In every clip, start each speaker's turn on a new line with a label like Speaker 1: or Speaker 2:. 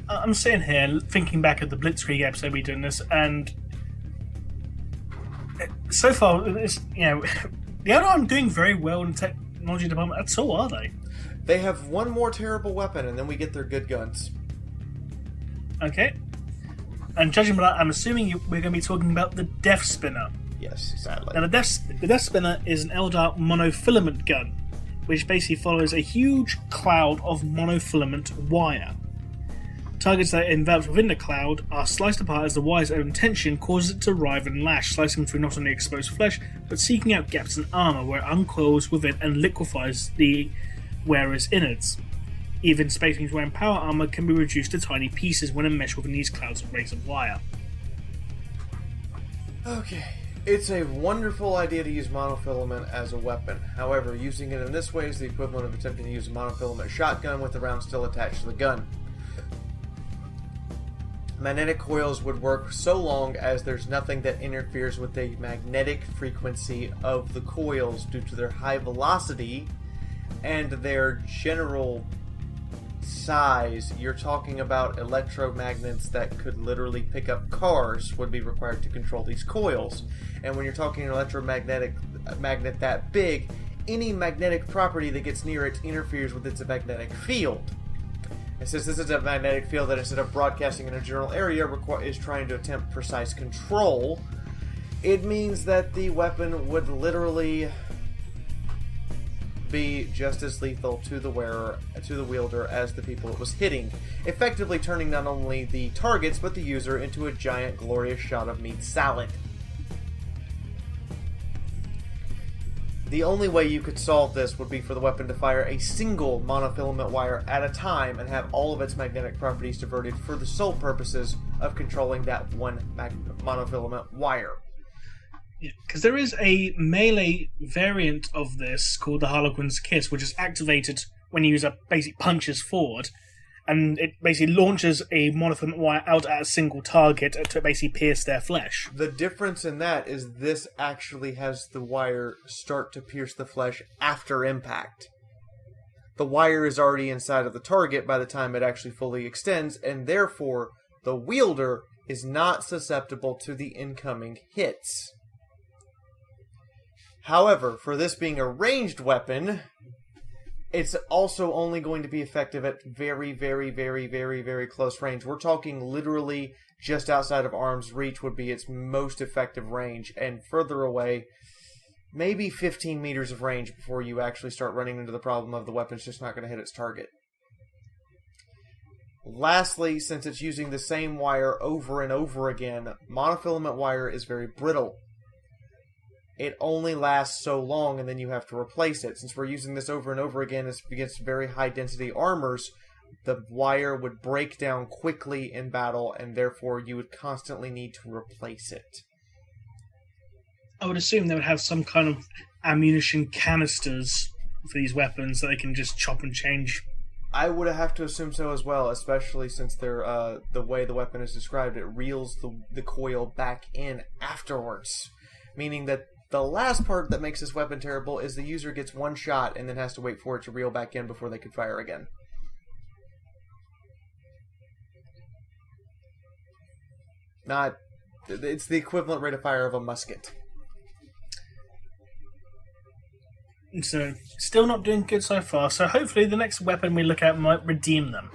Speaker 1: I'm sitting here thinking back at the Blitzkrieg episode we did in this, and so far, the Eldar aren't doing very well in the technology department at all, are they?
Speaker 2: They have one more terrible weapon, and then we get their good guns.
Speaker 1: Okay. And judging by that, I'm assuming we're going to be talking about the Death Spinner.
Speaker 2: Yes, sadly.
Speaker 1: Now, the Death Spinner is an Eldar monofilament gun, which basically follows a huge cloud of monofilament wire. Targets that are enveloped within the cloud are sliced apart as the wire's own tension causes it to writhe and lash, slicing through not only exposed flesh, but seeking out gaps in armour where it uncoils within and liquefies the wearer's innards. Even Space Marines wearing power armour can be reduced to tiny pieces when enmeshed within these clouds of razor wire.
Speaker 2: Okay. It's a wonderful idea to use monofilament as a weapon. However, using it in this way is the equivalent of attempting to use a monofilament shotgun with the round still attached to the gun. Magnetic coils would work so long as there's nothing that interferes with the magnetic frequency of the coils due to their high velocity and their general size. You're talking about electromagnets that could literally pick up cars would be required to control these coils. And when you're talking an electromagnetic magnet that big, any magnetic property that gets near it interferes with its magnetic field. And since this is a magnetic field that instead of broadcasting in a general area is trying to attempt precise control, it means that the weapon would literally be just as lethal to the wearer, to the wielder, as the people it was hitting, effectively turning not only the targets but the user into a giant glorious shot of meat salad. The only way you could solve this would be for the weapon to fire a single monofilament wire at a time and have all of its magnetic properties diverted for the sole purposes of controlling that one monofilament wire.
Speaker 1: Because there is a melee variant of this called the Harlequin's Kiss, which is activated when you use a basic punches forward, and it basically launches a monofilament wire out at a single target to basically pierce their flesh.
Speaker 2: The difference in that is this actually has the wire start to pierce the flesh after impact. The wire is already inside of the target by the time it actually fully extends, and therefore the wielder is not susceptible to the incoming hits. However, for this being a ranged weapon, it's also only going to be effective at very, very, very, very, very close range. We're talking literally just outside of arm's reach would be its most effective range, and further away, maybe 15 meters of range before you actually start running into the problem of the weapon's just not going to hit its target. Lastly, since it's using the same wire over and over again, monofilament wire is very brittle. It only lasts so long, and then you have to replace it. Since we're using this over and over again against very high-density armors, the wire would break down quickly in battle, and therefore you would constantly need to replace it.
Speaker 1: I would assume they would have some kind of ammunition canisters for these weapons that they can just chop and change.
Speaker 2: I would have to assume so as well, especially since they're, the way the weapon is described, it reels the coil back in afterwards. Meaning that the last part that makes this weapon terrible is the user gets one shot and then has to wait for it to reel back in before they can fire again. It's the equivalent rate of fire of a musket.
Speaker 1: So, still not doing good so far, so hopefully the next weapon we look at might redeem them.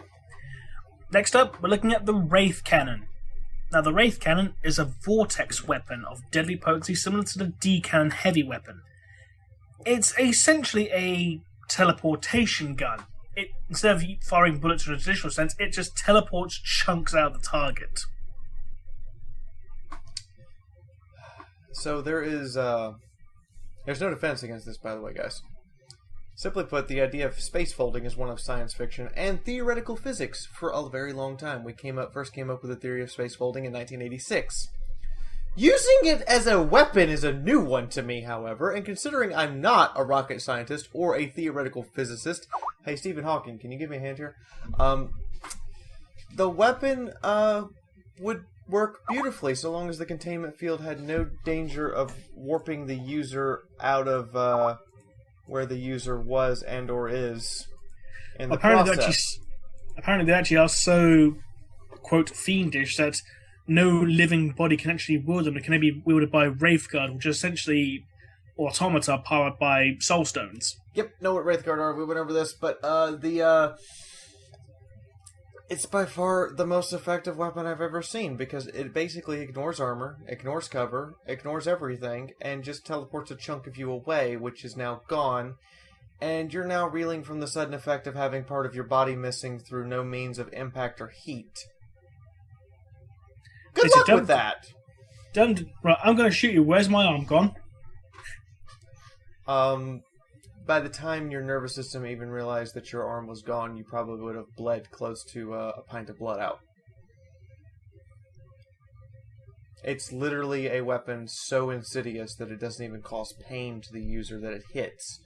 Speaker 1: Next up, we're looking at the Wraith Cannon. Now, the Wraith Cannon is a vortex weapon of deadly potency similar to the D-Cannon heavy weapon. It's essentially a teleportation gun. Instead of firing bullets in a traditional sense, it just teleports chunks out of the target.
Speaker 2: So there's no defense against this, by the way, guys. Simply put, the idea of space folding is one of science fiction and theoretical physics for a very long time. We first came up with the theory of space folding in 1986. Using it as a weapon is a new one to me, however, and considering I'm not a rocket scientist or a theoretical physicist... Hey, Stephen Hawking, can you give me a hand here? The weapon would work beautifully so long as the containment field had no danger of warping the user out of... where the user was and or is in the process.
Speaker 1: Apparently they actually are so, quote, fiendish that no living body can actually wield them. They can only be wielded by Wraithguard, which is essentially automata powered by soul stones.
Speaker 2: Yep, know what Wraithguard are. We went over this, but it's by far the most effective weapon I've ever seen, because it basically ignores armor, ignores cover, ignores everything, and just teleports a chunk of you away, which is now gone, and you're now reeling from the sudden effect of having part of your body missing through no means of impact or heat. Good luck with that!
Speaker 1: Right, I'm going to shoot you. Where's my arm gone?
Speaker 2: By the time your nervous system even realized that your arm was gone, you probably would have bled close to a pint of blood out. It's literally a weapon so insidious that it doesn't even cause pain to the user that it hits.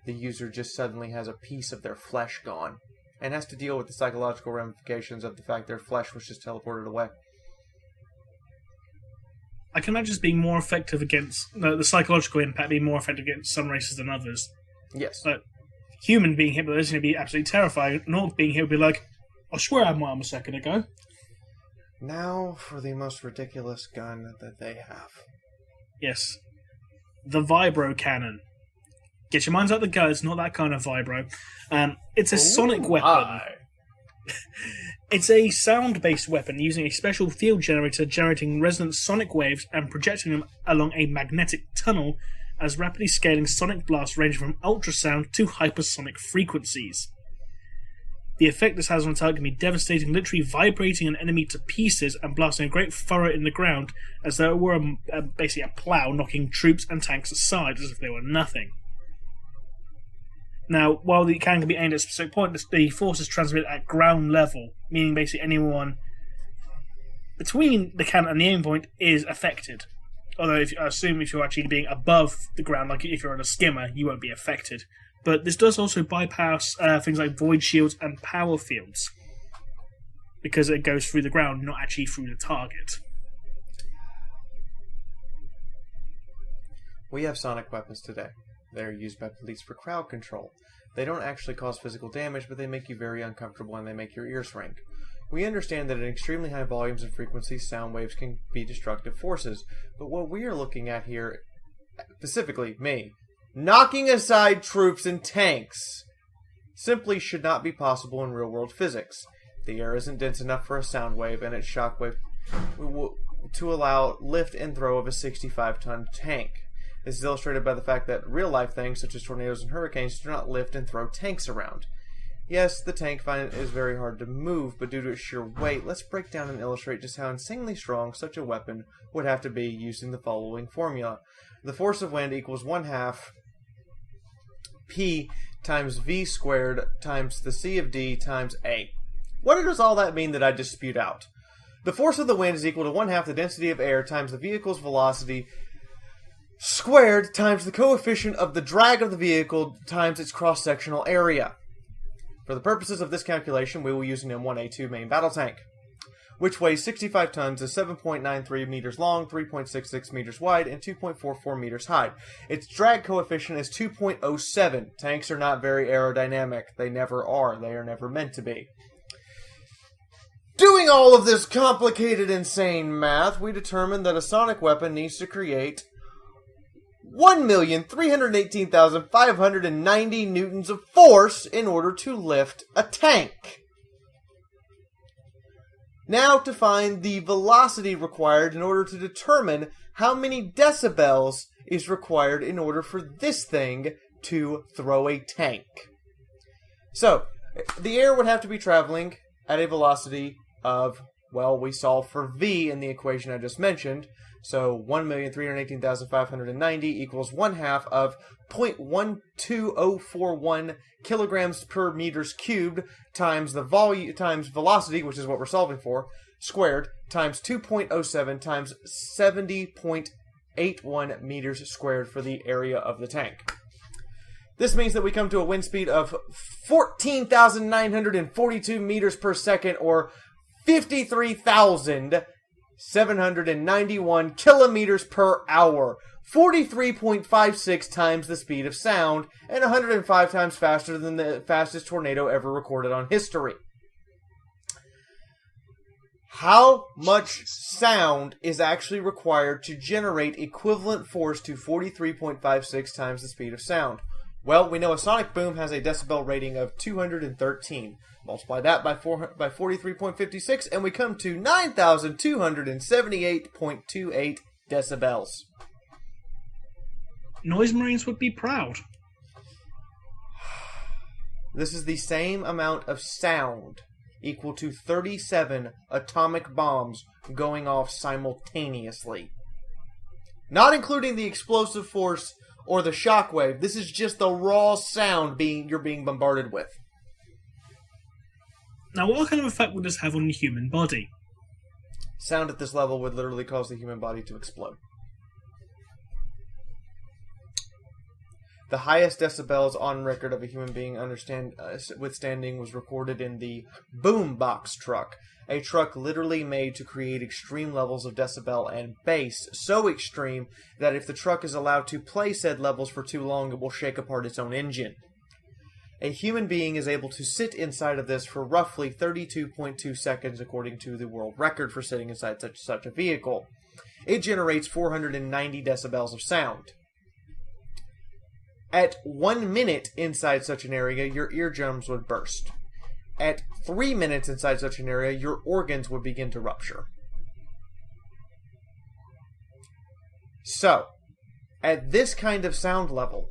Speaker 2: The user just suddenly has a piece of their flesh gone, and has to deal with the psychological ramifications of the fact their flesh was just teleported away.
Speaker 1: I can imagine this being more effective against the psychological impact being more effective against some races than others.
Speaker 2: Yes.
Speaker 1: Like, human being hit with this is going to be absolutely terrifying. An orc being hit would be like, I swear I had my arm a second ago.
Speaker 2: Now for the most ridiculous gun that they have.
Speaker 1: Yes. The Vibro Cannon. Get your minds out the gun, it's not that kind of vibro. It's a sonic weapon. It's a sound-based weapon using a special field generator generating resonant sonic waves and projecting them along a magnetic tunnel as rapidly scaling sonic blasts ranging from ultrasound to hypersonic frequencies. The effect this has on a target can be devastating, literally vibrating an enemy to pieces and blasting a great furrow in the ground as though it were basically a plough, knocking troops and tanks aside as if they were nothing. Now, while the cannon can be aimed at a specific point, the force is transmitted at ground level, meaning basically anyone between the cannon and the aim point is affected. Although, I assume if you're actually being above the ground, like if you're on a skimmer, you won't be affected. But this does also bypass things like void shields and power fields, because it goes through the ground, not actually through the target.
Speaker 2: We have sonic weapons today. They're used by police for crowd control. They don't actually cause physical damage, but they make you very uncomfortable and they make your ears ring. We understand that at extremely high volumes and frequencies, sound waves can be destructive forces, but what we are looking at here, specifically me, knocking aside troops and tanks, simply should not be possible in real-world physics. The air isn't dense enough for a sound wave, and its shockwave to allow lift and throw of a 65-ton tank. This is illustrated by the fact that real-life things, such as tornadoes and hurricanes, do not lift and throw tanks around. Yes, the tank is very hard to move, but due to its sheer weight, let's break down and illustrate just how insanely strong such a weapon would have to be using the following formula. The force of wind equals 1/2 P times V squared times the C of D times A. What does all that mean that I just spewed out? The force of the wind is equal to 1/2 the density of air times the vehicle's velocity squared times the coefficient of the drag of the vehicle times its cross-sectional area. For the purposes of this calculation, we will use an M1A2 main battle tank, which weighs 65 tons, is 7.93 meters long, 3.66 meters wide, and 2.44 meters high. Its drag coefficient is 2.07. Tanks are not very aerodynamic. They never are. They are never meant to be. Doing all of this complicated, insane math, we determined that a sonic weapon needs to create 1,318,590 newtons of force in order to lift a tank. Now to find the velocity required in order to determine how many decibels is required in order for this thing to throw a tank. So, the air would have to be traveling at a velocity of, well, we solve for V in the equation I just mentioned. So 1,318,590 equals 1/2 of 0.12041 kilograms per meters cubed times the volume times velocity, which is what we're solving for, squared times 2.07 times 70.81 meters squared for the area of the tank. This means that we come to a wind speed of 14,942 meters per second, or 53,791 kilometers per hour, 43.56 times the speed of sound, and 105 times faster than the fastest tornado ever recorded on history. How much sound is actually required to generate equivalent force to 43.56 times the speed of sound? Well, we know a sonic boom has a decibel rating of 213. Multiply that by 43.56, and we come to 9,278.28 decibels.
Speaker 1: Noise Marines would be proud.
Speaker 2: This is the same amount of sound, equal to 37 atomic bombs going off simultaneously. Not including the explosive force or the shockwave. This is just the raw sound you're being bombarded with.
Speaker 1: Now, what kind of effect would this have on the human body?
Speaker 2: Sound at this level would literally cause the human body to explode. The highest decibels on record of a human being withstanding was recorded in the boombox truck, a truck literally made to create extreme levels of decibel and bass, so extreme that if the truck is allowed to play said levels for too long, it will shake apart its own engine. A human being is able to sit inside of this for roughly 32.2 seconds according to the world record for sitting inside such a vehicle. It generates 490 decibels of sound. At 1 minute inside such an area, your eardrums would burst. At 3 minutes inside such an area, your organs would begin to rupture. So, at this kind of sound level,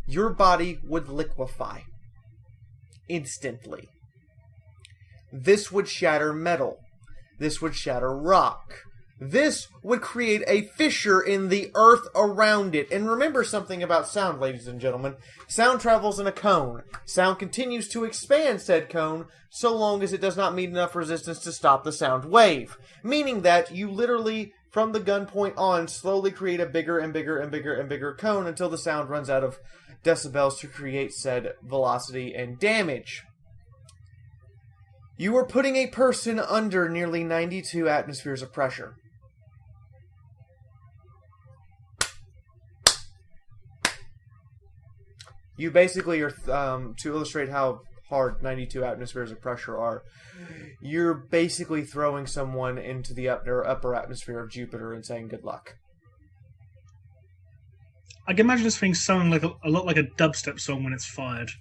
Speaker 2: your body would liquefy instantly. This would shatter metal. This would shatter rock. This would create a fissure in the earth around it. And remember something about sound, ladies and gentlemen. Sound travels in a cone. Sound continues to expand said cone so long as it does not meet enough resistance to stop the sound wave. Meaning that you literally, from the gun point on, slowly create a bigger and bigger and bigger and bigger cone until the sound runs out of decibels to create said velocity and damage. You are putting a person under nearly 92 atmospheres of pressure. You basically are, to illustrate how hard 92 atmospheres of pressure are, you're basically throwing someone into the upper atmosphere of Jupiter and saying good luck.
Speaker 1: I can imagine this thing sounding like a lot like a dubstep song when it's fired.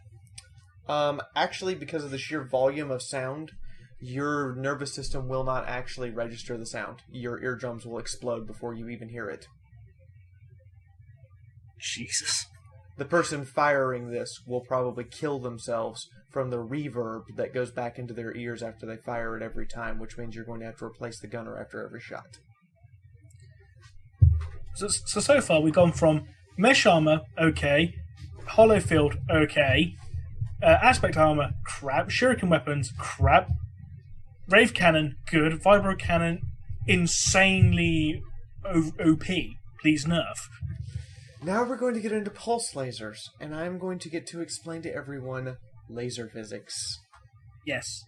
Speaker 2: Actually, because of the sheer volume of sound, your nervous system will not actually register the sound. Your eardrums will explode before you even hear it.
Speaker 1: Jesus.
Speaker 2: The person firing this will probably kill themselves from the reverb that goes back into their ears after they fire it every time, which means you're going to have to replace the gunner after every shot.
Speaker 1: So far we've gone from mesh armor, okay, hollow field, okay, aspect armor, crap, shuriken weapons, crap, rave cannon, good, vibro cannon, insanely OP, please nerf.
Speaker 2: Now we're going to get into pulse lasers, and I'm going to get to explain to everyone laser physics.
Speaker 1: Yes.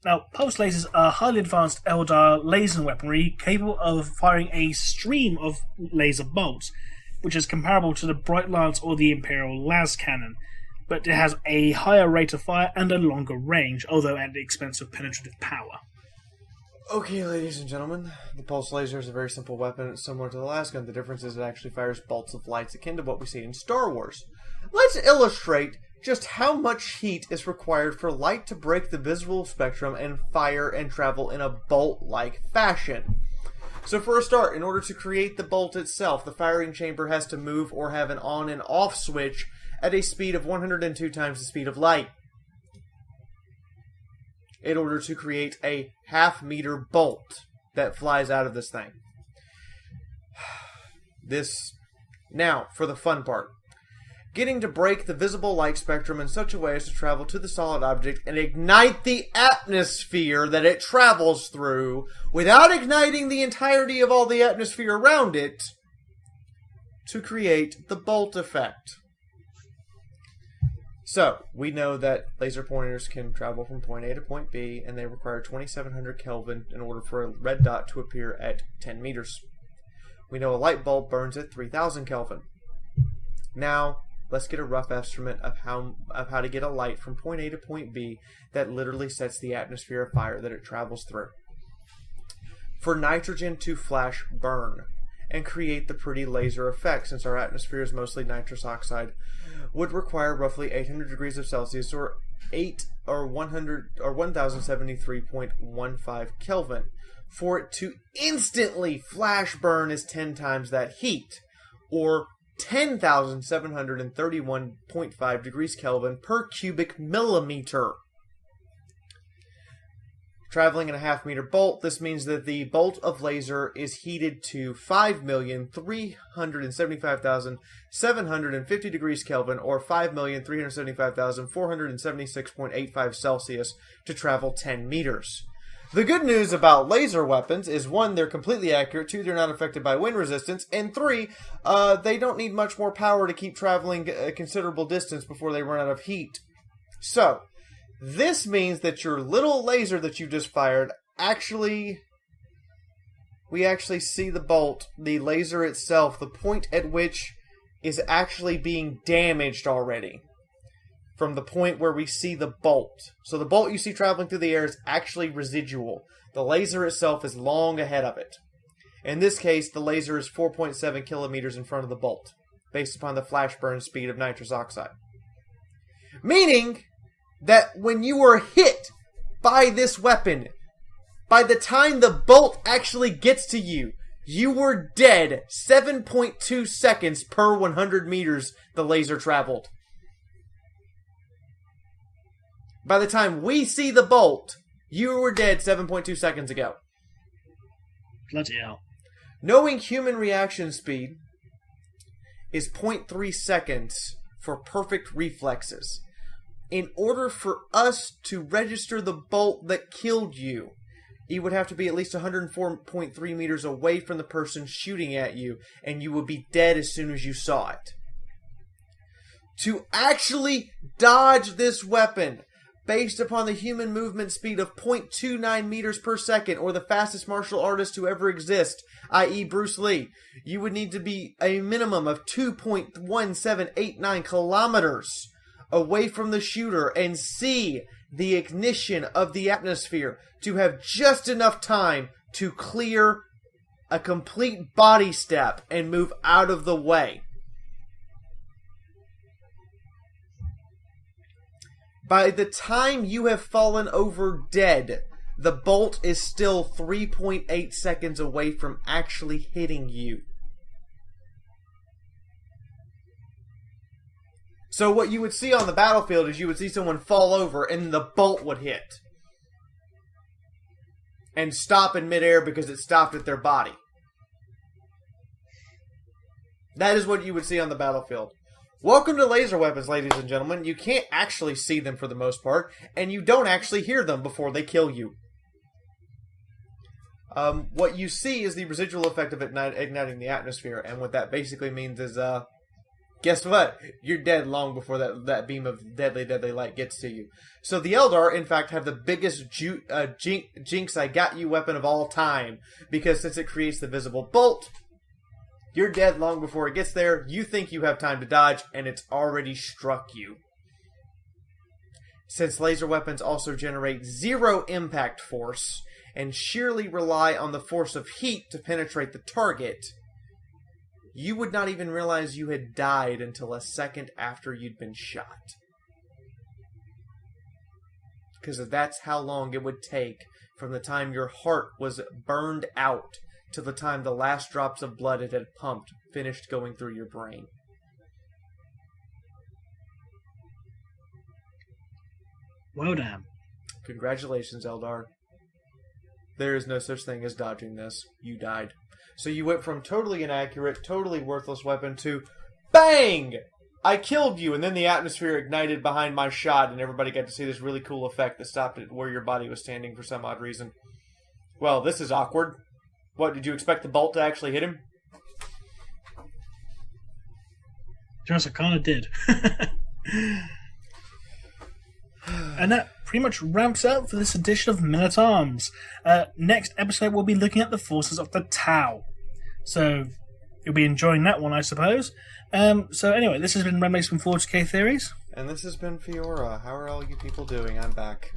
Speaker 1: Now, pulse lasers are highly advanced Eldar laser weaponry capable of firing a stream of laser bolts, which is comparable to the Bright Lance or the Imperial Las Cannon, but it has a higher rate of fire and a longer range, although at the expense of penetrative power.
Speaker 2: Okay, ladies and gentlemen, the pulse laser is a very simple weapon. It's similar to the last gun. The difference is it actually fires bolts of lights akin to what we see in Star Wars. Let's illustrate just how much heat is required for light to break the visible spectrum and fire and travel in a bolt-like fashion. So for a start, in order to create the bolt itself, the firing chamber has to move or have an on and off switch at a speed of 102 times the speed of light, in order to create a half-meter bolt that flies out of this thing. Now, for the fun part. Getting to break the visible light spectrum in such a way as to travel to the solid object and ignite the atmosphere that it travels through without igniting the entirety of all the atmosphere around it to create the bolt effect. So, we know that laser pointers can travel from point A to point B, and they require 2700 Kelvin in order for a red dot to appear at 10 meters. We know a light bulb burns at 3000 Kelvin. Now, let's get a rough estimate of how to get a light from point A to point B that literally sets the atmosphere afire that it travels through. for nitrogen to flash burn and create the pretty laser effect, since our atmosphere is mostly nitrous oxide, would require roughly 800 degrees of Celsius or 1073.15 Kelvin for it to instantly flash burn is 10 times that heat, or 10,731.5 degrees Kelvin per cubic millimeter. Traveling in a half-meter bolt, this means that the bolt of laser is heated to 5,375,750 degrees Kelvin, or 5,375,476.85 Celsius, to travel 10 meters. The good news about laser weapons is, 1, they're completely accurate, 2, they're not affected by wind resistance, and 3, they don't need much more power to keep traveling a considerable distance before they run out of heat. So, this means that your little laser that you just fired we actually see the bolt, the laser itself, the point at which is actually being damaged already. From the point where we see the bolt. So the bolt you see traveling through the air is actually residual. The laser itself is long ahead of it. In this case, the laser is 4.7 kilometers in front of the bolt, based upon the flash burn speed of nitrous oxide. Meaning that when you were hit by this weapon, by the time the bolt actually gets to you, you were dead 7.2 seconds per 100 meters the laser traveled. By the time we see the bolt, you were dead 7.2 seconds ago.
Speaker 1: Bloody hell.
Speaker 2: Knowing human reaction speed is 0.3 seconds for perfect reflexes. In order for us to register the bolt that killed you, you would have to be at least 104.3 meters away from the person shooting at you, and you would be dead as soon as you saw it. To actually dodge this weapon, based upon the human movement speed of 0.29 meters per second, or the fastest martial artist to ever exist, i.e. Bruce Lee, you would need to be a minimum of 2.1789 kilometers away from the shooter and see the ignition of the atmosphere to have just enough time to clear a complete body step and move out of the way. By the time you have fallen over dead, the bolt is still 3.8 seconds away from actually hitting you. So what you would see on the battlefield is you would see someone fall over and the bolt would hit. And stop in midair because it stopped at their body. That is what you would see on the battlefield. Welcome to laser weapons, ladies and gentlemen. You can't actually see them for the most part, and you don't actually hear them before they kill you. What you see is the residual effect of igniting the atmosphere, and what that basically means is, guess what? You're dead long before that beam of deadly light gets to you. So the Eldar, in fact, have the biggest jinx I got you weapon of all time, because since it creates the visible bolt, you're dead long before it gets there. You think you have time to dodge, and it's already struck you. Since laser weapons also generate zero impact force, and sheerly rely on the force of heat to penetrate the target, you would not even realize you had died until a second after you'd been shot. Because that's how long it would take from the time your heart was burned out to the time the last drops of blood it had pumped finished going through your brain.
Speaker 1: Well done.
Speaker 2: Congratulations, Eldar. There is no such thing as dodging this. You died. So you went from totally inaccurate, totally worthless weapon to BANG! I killed you, and then the atmosphere ignited behind my shot, and everybody got to see this really cool effect that stopped it where your body was standing for some odd reason. Well, this is awkward. What, did you expect the bolt to actually hit him?
Speaker 1: Just, I kind of did. And that pretty much wraps up for this edition of Men at Arms. Next episode, we'll be looking at the forces of the Tau. So, you'll be enjoying that one, I suppose. So anyway, this has been Remleiz from 40k Theories.
Speaker 2: And this has been Fiaura. How are all you people doing? I'm back.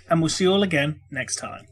Speaker 1: And we'll see you all again next time.